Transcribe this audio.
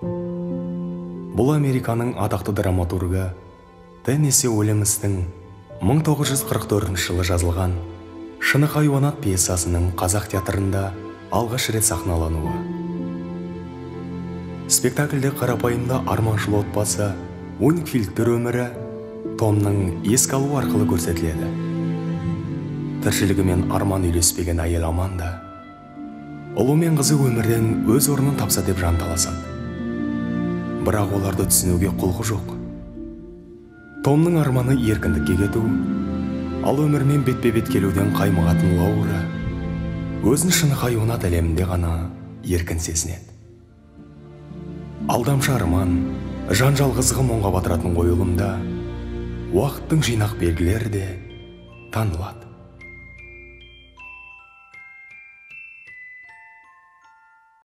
Бұл Американың атақты драматургы Теннесси Уильямстың 1944 жылы жазылған «Шыны хайуанат» пьесасының қазақ театрында алғаш рет сахналануы. Спектакльде қарапайымда арманшыл отбасы Уинфилдтер өмірі Томның еске алу арқылы көрсетіледі. Тіршілігімен арман үйлеспеген әйел Аманда ұлы мен қызы өмірден өз орнын тапса деп жанталасады. Бірақ оларды түсінуге құлқы жоқ. Томның арманы еркіндікке кету, ал өмірмен бетпе-бет келуден қаймығатын Лаура өзін шыны хайуанат әлемінде ғана еркін сезінеді. Алдамшы арман, жанжал қызығы мұңға батыратын қойылымда уақыттың жинақ белгілері де танылады.